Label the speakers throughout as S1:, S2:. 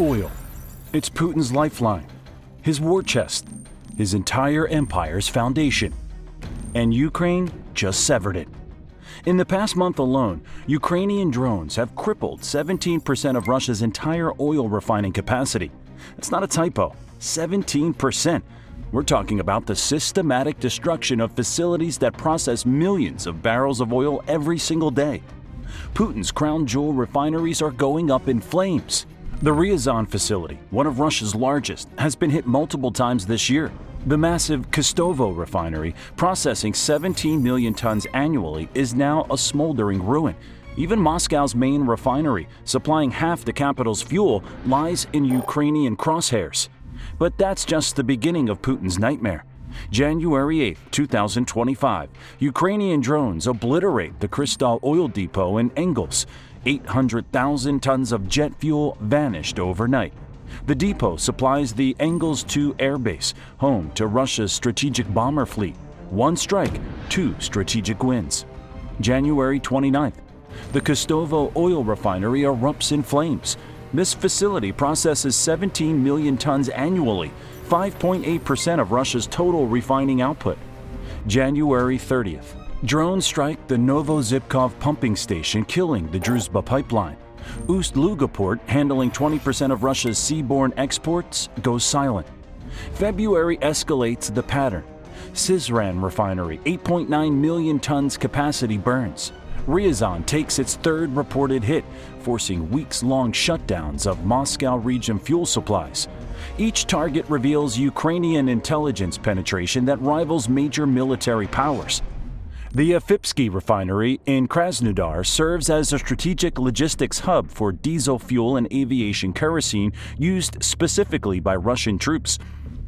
S1: Oil. It's Putin's lifeline, his war chest, his entire empire's foundation. And Ukraine just severed it. In the past month alone, Ukrainian drones have crippled 17% of Russia's entire oil refining capacity. That's not a typo, 17%. We're talking about the systematic destruction of facilities that process millions of barrels of oil every single day. Putin's crown jewel refineries are going up in flames. The Ryazan facility, one of Russia's largest, has been hit multiple times this year. The massive Kostovo refinery, processing 17 million tons annually, is now a smoldering ruin. Even Moscow's main refinery, supplying half the capital's fuel, lies in Ukrainian crosshairs. But that's just the beginning of Putin's nightmare. January 8, 2025, Ukrainian drones obliterate the Krystal oil depot in Engels. 800,000 tons of jet fuel vanished overnight. The depot supplies the Engels 2 airbase, home to Russia's strategic bomber fleet. One strike, two strategic wins. January 29th, the Kostovo oil refinery erupts in flames. This facility processes 17 million tons annually, 5.8% of Russia's total refining output. January 30th, drones strike the Novozhivkov pumping station, killing the Druzhba pipeline. Ust-Luga port, handling 20% of Russia's seaborne exports, goes silent. February escalates the pattern. Syzran refinery, 8.9 million tons capacity burns. Ryazan takes its third reported hit, forcing weeks-long shutdowns of Moscow region fuel supplies. Each target reveals Ukrainian intelligence penetration that rivals major military powers. The Afipsky refinery in Krasnodar serves as a strategic logistics hub for diesel fuel and aviation kerosene used specifically by Russian troops.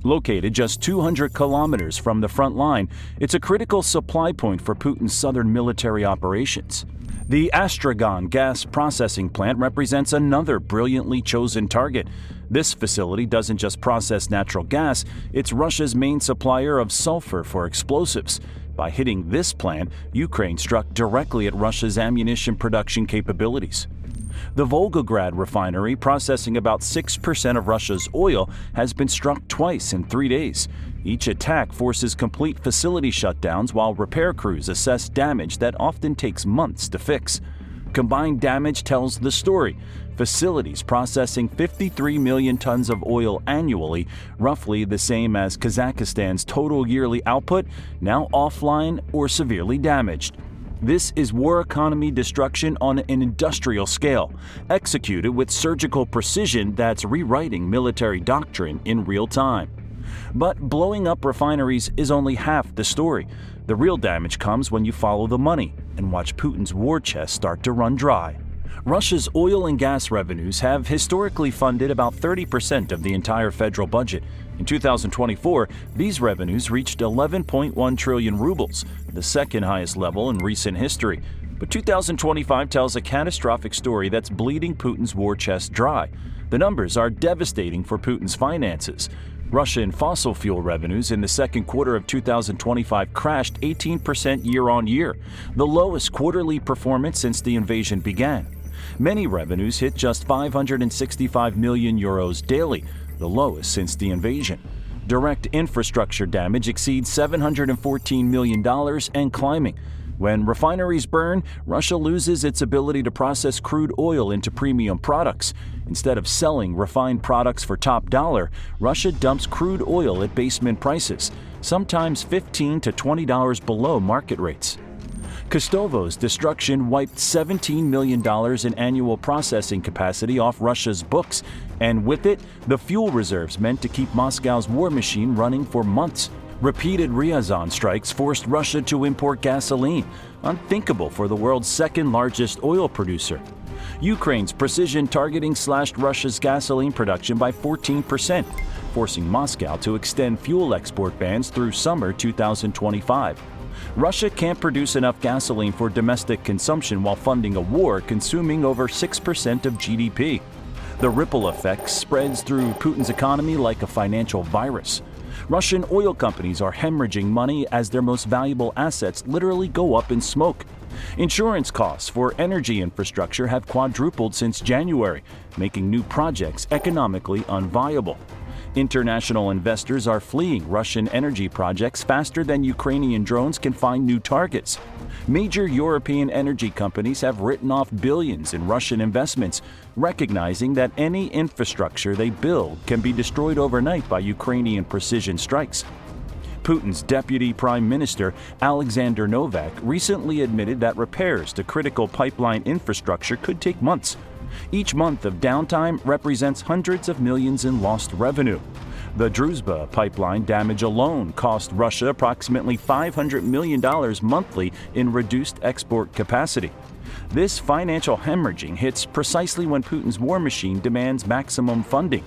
S1: Located just 200 kilometers from the front line, it's a critical supply point for Putin's southern military operations. The Astragan gas processing plant represents another brilliantly chosen target. This facility doesn't just process natural gas, it's Russia's main supplier of sulfur for explosives. By hitting this plant, Ukraine struck directly at Russia's ammunition production capabilities. The Volgograd refinery, processing about 6% of Russia's oil, has been struck twice in 3 days. Each attack forces complete facility shutdowns while repair crews assess damage that often takes months to fix. Combined damage tells the story. Facilities processing 53 million tons of oil annually, roughly the same as Kazakhstan's total yearly output, now offline or severely damaged. This is war economy destruction on an industrial scale, executed with surgical precision that's rewriting military doctrine in real time. But blowing up refineries is only half the story. The real damage comes when you follow the money and watch Putin's war chest start to run dry. Russia's oil and gas revenues have historically funded about 30% of the entire federal budget. In 2024, these revenues reached 11.1 trillion rubles, the second highest level in recent history. But 2025 tells a catastrophic story that's bleeding Putin's war chest dry. The numbers are devastating for Putin's finances. Russian fossil fuel revenues in the second quarter of 2025 crashed 18% year-on-year, the lowest quarterly performance since the invasion began. Many revenues hit just 565 million euros daily, the lowest since the invasion. Direct infrastructure damage exceeds $714 million and climbing. When refineries burn, Russia loses its ability to process crude oil into premium products. Instead of selling refined products for top dollar, Russia dumps crude oil at basement prices, sometimes $15 to $20 below market rates. Kostovo's destruction wiped $17 million in annual processing capacity off Russia's books, and with it, the fuel reserves meant to keep Moscow's war machine running for months. Repeated Ryazan strikes forced Russia to import gasoline, unthinkable for the world's second-largest oil producer. Ukraine's precision targeting slashed Russia's gasoline production by 14%, forcing Moscow to extend fuel export bans through summer 2025. Russia can't produce enough gasoline for domestic consumption while funding a war consuming over 6% of GDP. The ripple effect spreads through Putin's economy like a financial virus. Russian oil companies are hemorrhaging money as their most valuable assets literally go up in smoke. Insurance costs for energy infrastructure have quadrupled since January, making new projects economically unviable. International investors are fleeing Russian energy projects faster than Ukrainian drones can find new targets. Major European energy companies have written off billions in Russian investments, recognizing that any infrastructure they build can be destroyed overnight by Ukrainian precision strikes. Putin's deputy prime minister, Alexander Novak, recently admitted that repairs to critical pipeline infrastructure could take months. Each month of downtime represents hundreds of millions in lost revenue. The Druzhba pipeline damage alone cost Russia approximately $500 million monthly in reduced export capacity. This financial hemorrhaging hits precisely when Putin's war machine demands maximum funding.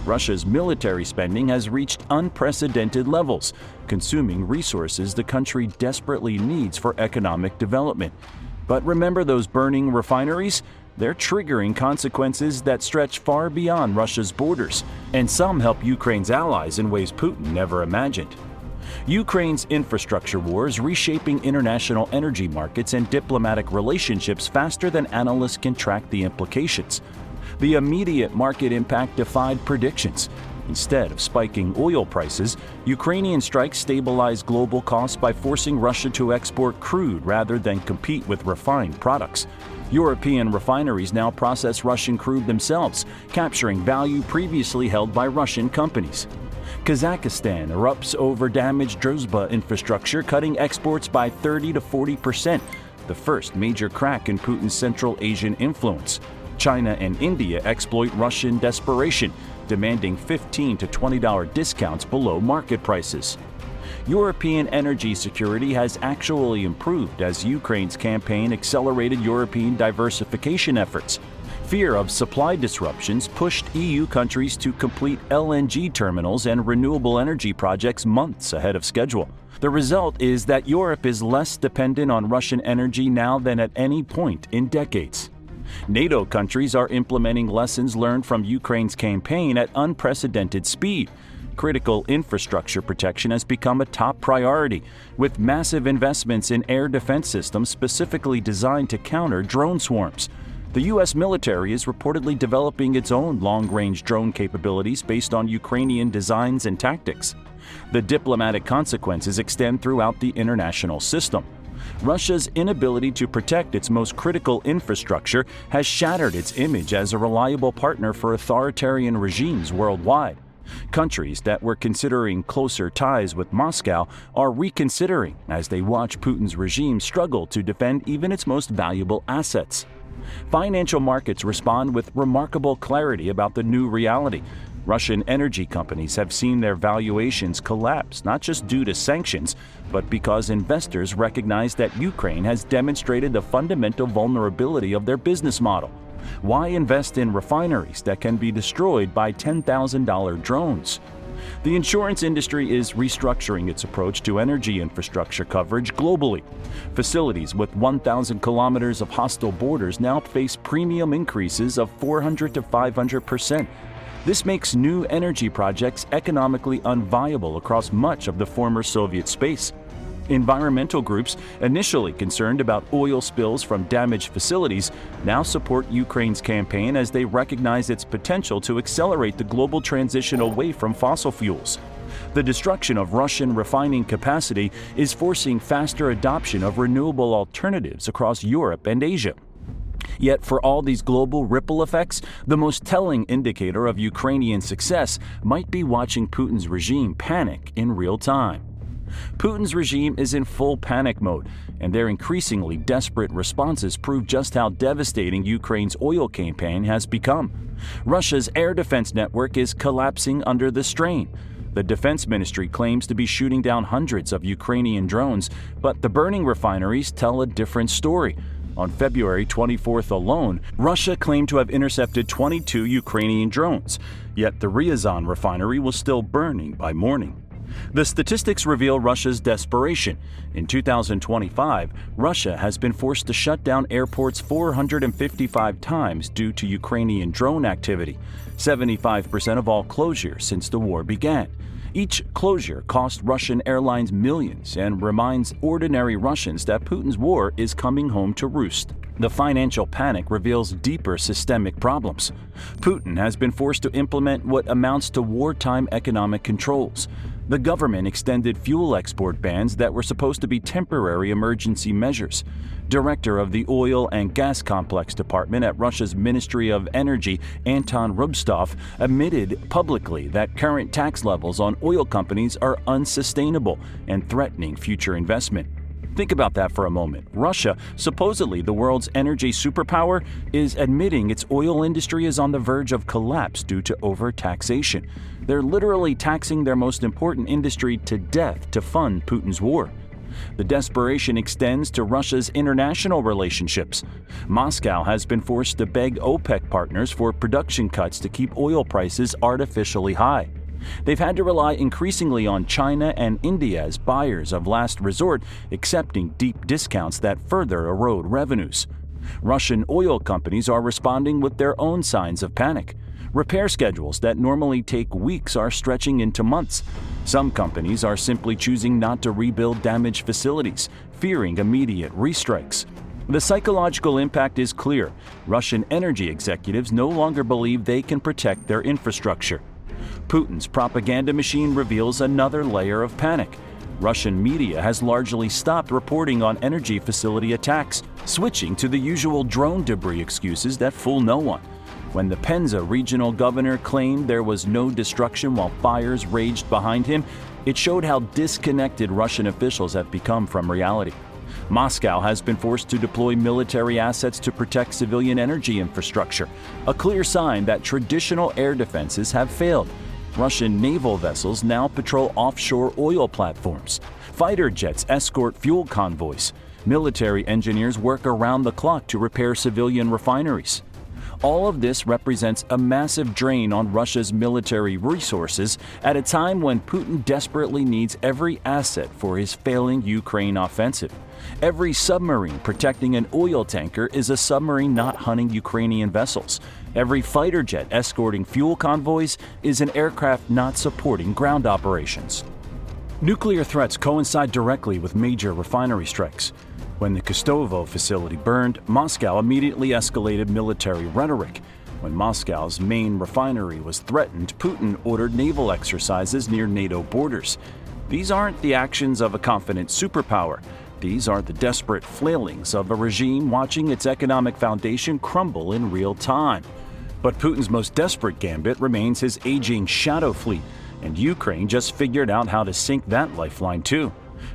S1: Russia's military spending has reached unprecedented levels, consuming resources the country desperately needs for economic development. But remember those burning refineries? They're triggering consequences that stretch far beyond Russia's borders, and some help Ukraine's allies in ways Putin never imagined. Ukraine's infrastructure war is reshaping international energy markets and diplomatic relationships faster than analysts can track the implications. The immediate market impact defied predictions. Instead of spiking oil prices, Ukrainian strikes stabilized global costs by forcing Russia to export crude rather than compete with refined products. European refineries now process Russian crude themselves, capturing value previously held by Russian companies. Kazakhstan erupts over damaged Druzhba infrastructure, cutting exports by 30 to 40%, the first major crack in Putin's Central Asian influence. China and India exploit Russian desperation, demanding $15 to $20 discounts below market prices. European energy security has actually improved as Ukraine's campaign accelerated European diversification efforts. Fear of supply disruptions pushed EU countries to complete LNG terminals and renewable energy projects months ahead of schedule. The result is that Europe is less dependent on Russian energy now than at any point in decades. NATO countries are implementing lessons learned from Ukraine's campaign at unprecedented speed. Critical infrastructure protection has become a top priority, with massive investments in air defense systems specifically designed to counter drone swarms. The U.S. military is reportedly developing its own long-range drone capabilities based on Ukrainian designs and tactics. The diplomatic consequences extend throughout the international system. Russia's inability to protect its most critical infrastructure has shattered its image as a reliable partner for authoritarian regimes worldwide. Countries that were considering closer ties with Moscow are reconsidering as they watch Putin's regime struggle to defend even its most valuable assets. Financial markets respond with remarkable clarity about the new reality. Russian energy companies have seen their valuations collapse not just due to sanctions, but because investors recognize that Ukraine has demonstrated the fundamental vulnerability of their business model. Why invest in refineries that can be destroyed by $10,000 drones? The insurance industry is restructuring its approach to energy infrastructure coverage globally. Facilities with 1,000 kilometers of hostile borders now face premium increases of 400 to 500%. This makes new energy projects economically unviable across much of the former Soviet space. Environmental groups, initially concerned about oil spills from damaged facilities, now support Ukraine's campaign as they recognize its potential to accelerate the global transition away from fossil fuels. The destruction of Russian refining capacity is forcing faster adoption of renewable alternatives across Europe and Asia. Yet for all these global ripple effects, the most telling indicator of Ukrainian success might be watching Putin's regime panic in real time. Putin's regime is in full panic mode, and their increasingly desperate responses prove just how devastating Ukraine's oil campaign has become. Russia's air defense network is collapsing under the strain. The defense ministry claims to be shooting down hundreds of Ukrainian drones, but the burning refineries tell a different story. On February 24th alone, Russia claimed to have intercepted 22 Ukrainian drones, yet the Ryazan refinery was still burning by morning. The statistics reveal Russia's desperation. In 2025, Russia has been forced to shut down airports 455 times due to Ukrainian drone activity, 75% of all closures since the war began. Each closure cost Russian airlines millions and reminds ordinary Russians that Putin's war is coming home to roost. The financial panic reveals deeper systemic problems. Putin has been forced to implement what amounts to wartime economic controls. The government extended fuel export bans that were supposed to be temporary emergency measures. Director of the Oil and Gas Complex Department at Russia's Ministry of Energy, Anton Rubstov, admitted publicly that current tax levels on oil companies are unsustainable and threatening future investment. Think about that for a moment. Russia, supposedly the world's energy superpower, is admitting its oil industry is on the verge of collapse due to overtaxation. They're literally taxing their most important industry to death to fund Putin's war. The desperation extends to Russia's international relationships. Moscow has been forced to beg OPEC partners for production cuts to keep oil prices artificially high. They've had to rely increasingly on China and India as buyers of last resort, accepting deep discounts that further erode revenues. Russian oil companies are responding with their own signs of panic. Repair schedules that normally take weeks are stretching into months. Some companies are simply choosing not to rebuild damaged facilities, fearing immediate restrikes. The psychological impact is clear. Russian energy executives no longer believe they can protect their infrastructure. Putin's propaganda machine reveals another layer of panic. Russian media has largely stopped reporting on energy facility attacks, switching to the usual drone debris excuses that fool no one. When the Penza regional governor claimed there was no destruction while fires raged behind him, it showed how disconnected Russian officials have become from reality. Moscow has been forced to deploy military assets to protect civilian energy infrastructure, a clear sign that traditional air defenses have failed. Russian naval vessels now patrol offshore oil platforms. Fighter jets escort fuel convoys. Military engineers work around the clock to repair civilian refineries. All of this represents a massive drain on Russia's military resources at a time when Putin desperately needs every asset for his failing Ukraine offensive. Every submarine protecting an oil tanker is a submarine not hunting Ukrainian vessels. Every fighter jet escorting fuel convoys is an aircraft not supporting ground operations. Nuclear threats coincide directly with major refinery strikes. When the Kostovo facility burned, Moscow immediately escalated military rhetoric. When Moscow's main refinery was threatened, Putin ordered naval exercises near NATO borders. These aren't the actions of a confident superpower. These are the desperate flailings of a regime watching its economic foundation crumble in real time. But Putin's most desperate gambit remains his aging shadow fleet, and Ukraine just figured out how to sink that lifeline too.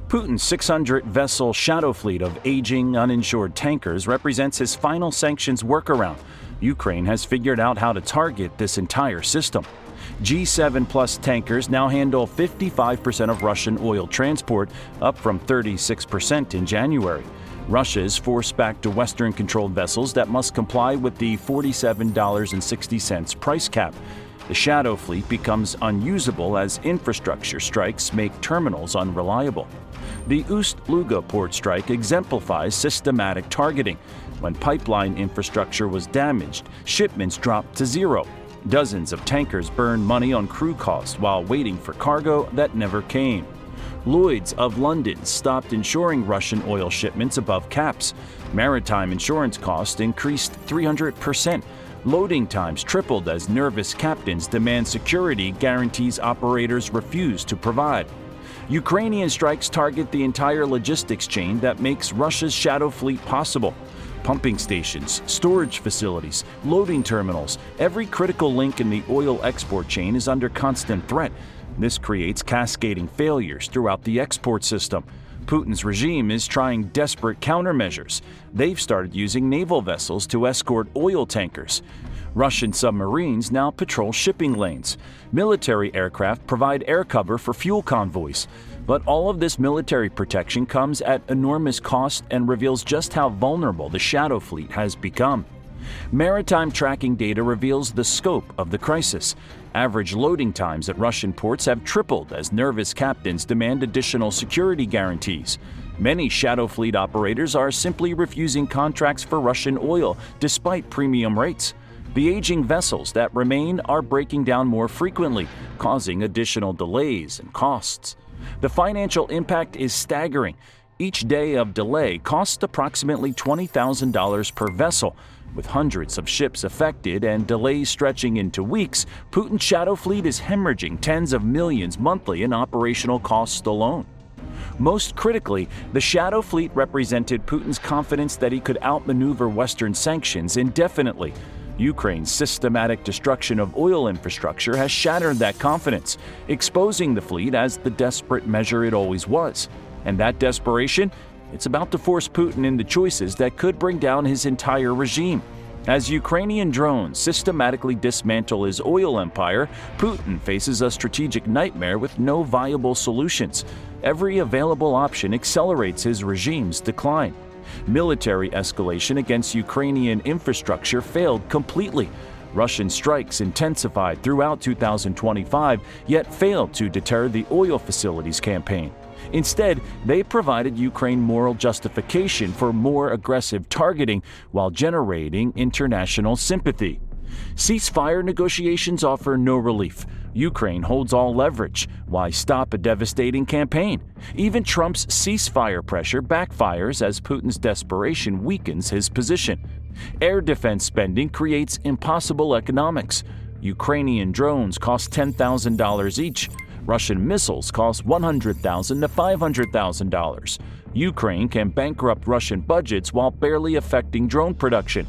S1: Putin's 600-vessel shadow fleet of aging, uninsured tankers represents his final sanctions workaround. Ukraine has figured out how to target this entire system. G7-plus tankers now handle 55% of Russian oil transport, up from 36% in January. Russia is forced back to Western-controlled vessels that must comply with the $47.60 price cap. The shadow fleet becomes unusable as infrastructure strikes make terminals unreliable. The Ust-Luga port strike exemplifies systematic targeting. When pipeline infrastructure was damaged, shipments dropped to zero. Dozens of tankers burned money on crew costs while waiting for cargo that never came. Lloyd's of London stopped insuring Russian oil shipments above caps. Maritime insurance costs increased 300%. Loading times tripled as nervous captains demand security guarantees operators refuse to provide. Ukrainian strikes target the entire logistics chain that makes Russia's shadow fleet possible. Pumping stations, storage facilities, loading terminals, every critical link in the oil export chain is under constant threat. This creates cascading failures throughout the export system. Putin's regime is trying desperate countermeasures. They've started using naval vessels to escort oil tankers. Russian submarines now patrol shipping lanes. Military aircraft provide air cover for fuel convoys. But all of this military protection comes at enormous cost and reveals just how vulnerable the shadow fleet has become. Maritime tracking data reveals the scope of the crisis. Average loading times at Russian ports have tripled as nervous captains demand additional security guarantees. Many shadow fleet operators are simply refusing contracts for Russian oil despite premium rates. The aging vessels that remain are breaking down more frequently, causing additional delays and costs. The financial impact is staggering. Each day of delay costs approximately $20,000 per vessel. With hundreds of ships affected and delays stretching into weeks, Putin's shadow fleet is hemorrhaging tens of millions monthly in operational costs alone. Most critically, the shadow fleet represented Putin's confidence that he could outmaneuver Western sanctions indefinitely. Ukraine's systematic destruction of oil infrastructure has shattered that confidence, exposing the fleet as the desperate measure it always was. And that desperation? It's about to force Putin into choices that could bring down his entire regime. As Ukrainian drones systematically dismantle his oil empire, Putin faces a strategic nightmare with no viable solutions. Every available option accelerates his regime's decline. Military escalation against Ukrainian infrastructure failed completely. Russian strikes intensified throughout 2025, yet failed to deter the oil facilities campaign. Instead, they provided Ukraine moral justification for more aggressive targeting while generating international sympathy. Ceasefire negotiations offer no relief. Ukraine holds all leverage. Why stop a devastating campaign? Even Trump's ceasefire pressure backfires as Putin's desperation weakens his position. Air defense spending creates impossible economics. Ukrainian drones cost $10,000 each. Russian missiles cost $100,000 to $500,000. Ukraine can bankrupt Russian budgets while barely affecting drone production.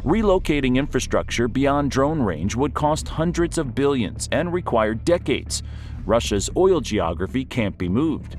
S1: Relocating infrastructure beyond drone range would cost hundreds of billions and require decades. Russia's oil geography can't be moved.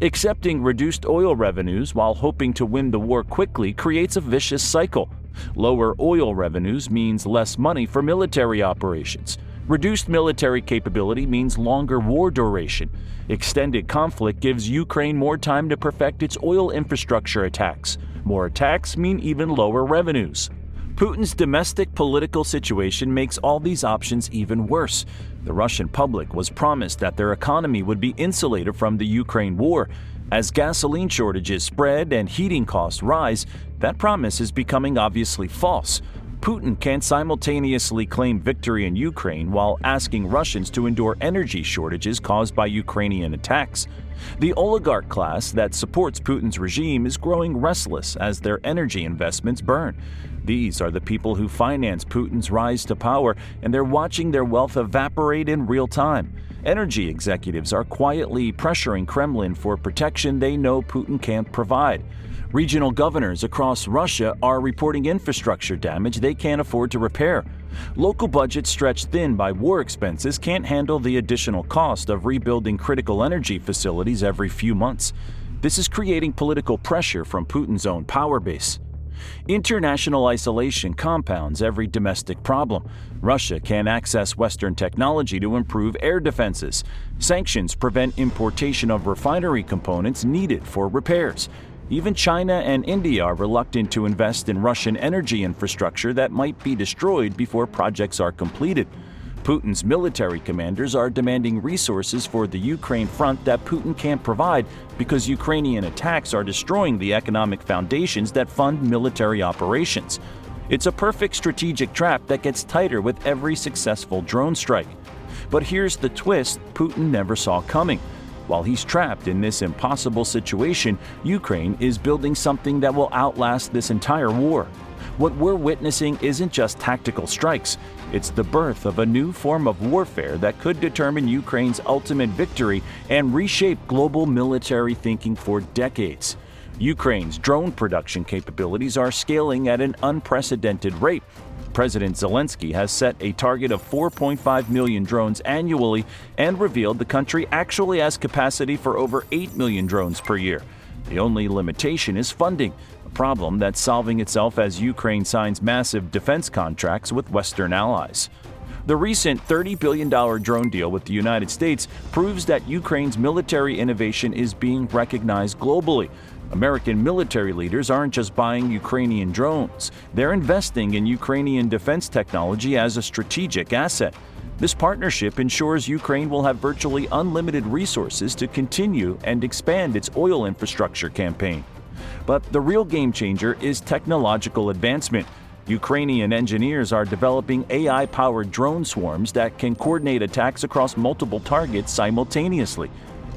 S1: Accepting reduced oil revenues while hoping to win the war quickly creates a vicious cycle. Lower oil revenues means less money for military operations. Reduced military capability means longer war duration. Extended conflict gives Ukraine more time to perfect its oil infrastructure attacks. More attacks mean even lower revenues. Putin's domestic political situation makes all these options even worse. The Russian public was promised that their economy would be insulated from the Ukraine war. As gasoline shortages spread and heating costs rise, that promise is becoming obviously false. Putin can't simultaneously claim victory in Ukraine while asking Russians to endure energy shortages caused by Ukrainian attacks. The oligarch class that supports Putin's regime is growing restless as their energy investments burn. These are the people who finance Putin's rise to power, and they're watching their wealth evaporate in real time. Energy executives are quietly pressuring Kremlin for protection they know Putin can't provide. Regional governors across Russia are reporting infrastructure damage they can't afford to repair. Local budgets stretched thin by war expenses can't handle the additional cost of rebuilding critical energy facilities every few months. This is creating political pressure from Putin's own power base. International isolation compounds every domestic problem. Russia can't access Western technology to improve air defenses. Sanctions prevent importation of refinery components needed for repairs. Even China and India are reluctant to invest in Russian energy infrastructure that might be destroyed before projects are completed. Putin's military commanders are demanding resources for the Ukraine front that Putin can't provide because Ukrainian attacks are destroying the economic foundations that fund military operations. It's a perfect strategic trap that gets tighter with every successful drone strike. But here's the twist Putin never saw coming. While he's trapped in this impossible situation, Ukraine is building something that will outlast this entire war. What we're witnessing isn't just tactical strikes. It's the birth of a new form of warfare that could determine Ukraine's ultimate victory and reshape global military thinking for decades. Ukraine's drone production capabilities are scaling at an unprecedented rate. President Zelensky has set a target of 4.5 million drones annually and revealed the country actually has capacity for over 8 million drones per year. The only limitation is funding, a problem that's solving itself as Ukraine signs massive defense contracts with Western allies. The recent $30 billion drone deal with the United States proves that Ukraine's military innovation is being recognized globally. American military leaders aren't just buying Ukrainian drones, they're investing in Ukrainian defense technology as a strategic asset. This partnership ensures Ukraine will have virtually unlimited resources to continue and expand its oil infrastructure campaign. But the real game changer is technological advancement. Ukrainian engineers are developing AI-powered drone swarms that can coordinate attacks across multiple targets simultaneously.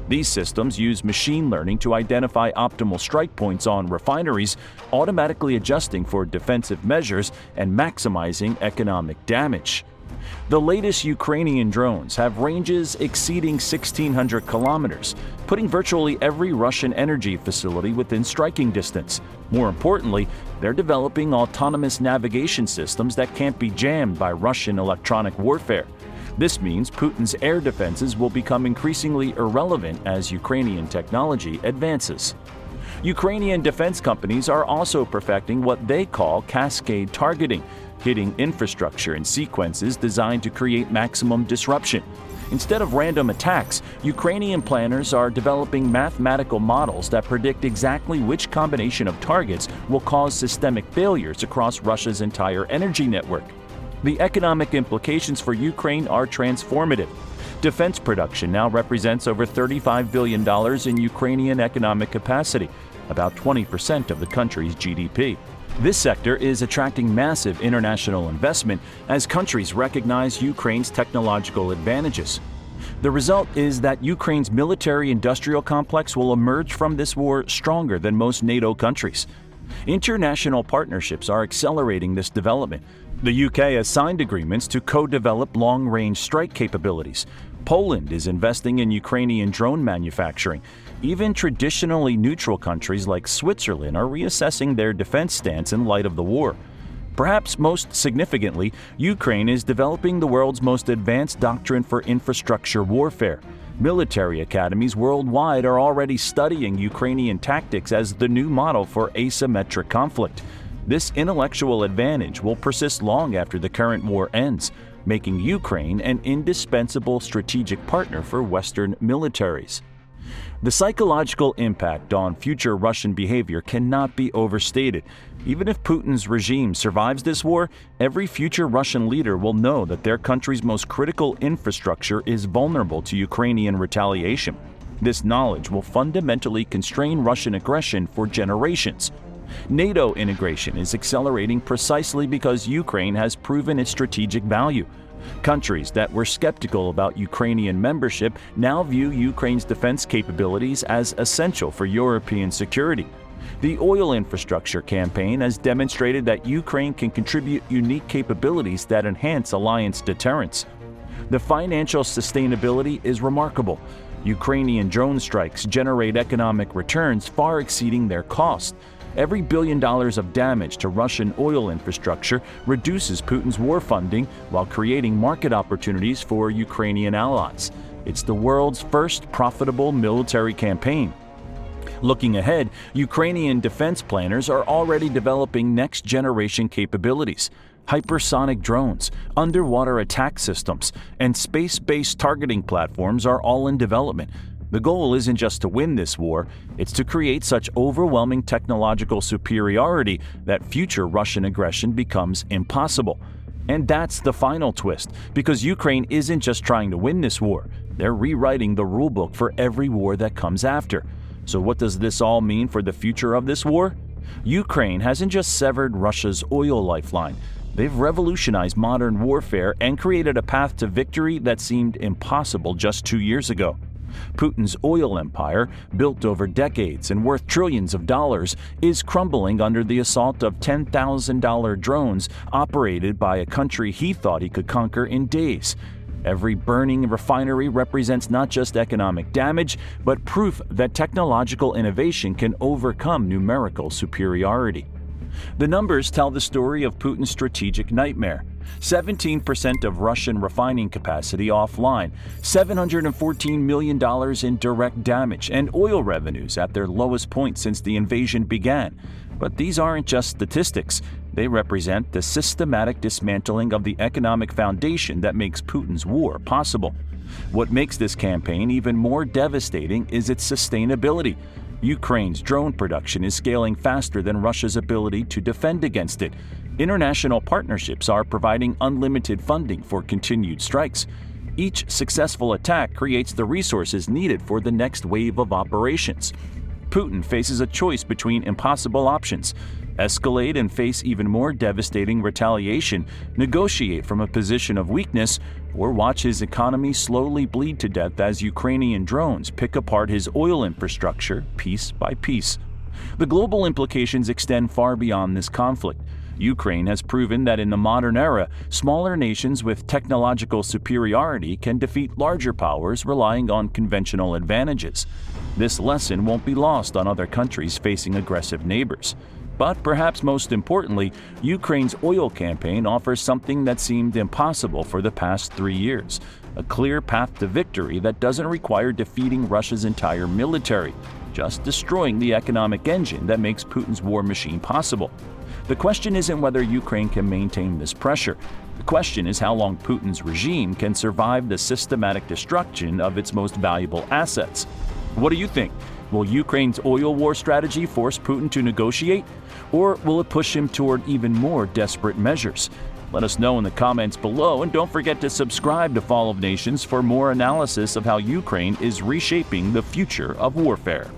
S1: These systems use machine learning to identify optimal strike points on refineries, automatically adjusting for defensive measures and maximizing economic damage. The latest Ukrainian drones have ranges exceeding 1,600 kilometers, putting virtually every Russian energy facility within striking distance. More importantly, they're developing autonomous navigation systems that can't be jammed by Russian electronic warfare. This means Putin's air defenses will become increasingly irrelevant as Ukrainian technology advances. Ukrainian defense companies are also perfecting what they call cascade targeting, hitting infrastructure in sequences designed to create maximum disruption. Instead of random attacks, Ukrainian planners are developing mathematical models that predict exactly which combination of targets will cause systemic failures across Russia's entire energy network. The economic implications for Ukraine are transformative. Defense production now represents over $35 billion in Ukrainian economic capacity, about 20% of the country's GDP. This sector is attracting massive international investment as countries recognize Ukraine's technological advantages. The result is that Ukraine's military-industrial complex will emerge from this war stronger than most NATO countries. International partnerships are accelerating this development. The UK has signed agreements to co-develop long-range strike capabilities. Poland is investing in Ukrainian drone manufacturing. Even traditionally neutral countries like Switzerland are reassessing their defense stance in light of the war. Perhaps most significantly, Ukraine is developing the world's most advanced doctrine for infrastructure warfare. Military academies worldwide are already studying Ukrainian tactics as the new model for asymmetric conflict. This intellectual advantage will persist long after the current war ends, making Ukraine an indispensable strategic partner for Western militaries. The psychological impact on future Russian behavior cannot be overstated. Even if Putin's regime survives this war, every future Russian leader will know that their country's most critical infrastructure is vulnerable to Ukrainian retaliation. This knowledge will fundamentally constrain Russian aggression for generations. NATO integration is accelerating precisely because Ukraine has proven its strategic value. Countries that were skeptical about Ukrainian membership now view Ukraine's defense capabilities as essential for European security. The oil infrastructure campaign has demonstrated that Ukraine can contribute unique capabilities that enhance alliance deterrence. The financial sustainability is remarkable. Ukrainian drone strikes generate economic returns far exceeding their cost. Every $1 billion of damage to Russian oil infrastructure reduces Putin's war funding while creating market opportunities for Ukrainian allies. It's the world's first profitable military campaign. Looking ahead, Ukrainian defense planners are already developing next-generation capabilities. Hypersonic drones, underwater attack systems, and space-based targeting platforms are all in development. The goal isn't just to win this war, it's to create such overwhelming technological superiority that future Russian aggression becomes impossible. And that's the final twist, because Ukraine isn't just trying to win this war, they're rewriting the rulebook for every war that comes after. So what does this all mean for the future of this war? Ukraine hasn't just severed Russia's oil lifeline. They've revolutionized modern warfare and created a path to victory that seemed impossible just 2 years ago. Putin's oil empire, built over decades and worth trillions of dollars, is crumbling under the assault of $10,000 drones operated by a country he thought he could conquer in days. Every burning refinery represents not just economic damage, but proof that technological innovation can overcome numerical superiority. The numbers tell the story of Putin's strategic nightmare. 17% of Russian refining capacity offline, $714 million in direct damage, and oil revenues at their lowest point since the invasion began. But these aren't just statistics. They represent the systematic dismantling of the economic foundation that makes Putin's war possible. What makes this campaign even more devastating is its sustainability. Ukraine's drone production is scaling faster than Russia's ability to defend against it. International partnerships are providing unlimited funding for continued strikes. Each successful attack creates the resources needed for the next wave of operations. Putin faces a choice between impossible options: escalate and face even more devastating retaliation, negotiate from a position of weakness, or watch his economy slowly bleed to death as Ukrainian drones pick apart his oil infrastructure piece by piece. The global implications extend far beyond this conflict. Ukraine has proven that in the modern era, smaller nations with technological superiority can defeat larger powers relying on conventional advantages. This lesson won't be lost on other countries facing aggressive neighbors. But perhaps most importantly, Ukraine's oil campaign offers something that seemed impossible for the past 3 years: a clear path to victory that doesn't require defeating Russia's entire military, just destroying the economic engine that makes Putin's war machine possible. The question isn't whether Ukraine can maintain this pressure. The question is how long Putin's regime can survive the systematic destruction of its most valuable assets. What do you think? Will Ukraine's oil war strategy force Putin to negotiate? Or will it push him toward even more desperate measures? Let us know in the comments below, and don't forget to subscribe to Fall of Nations for more analysis of how Ukraine is reshaping the future of warfare.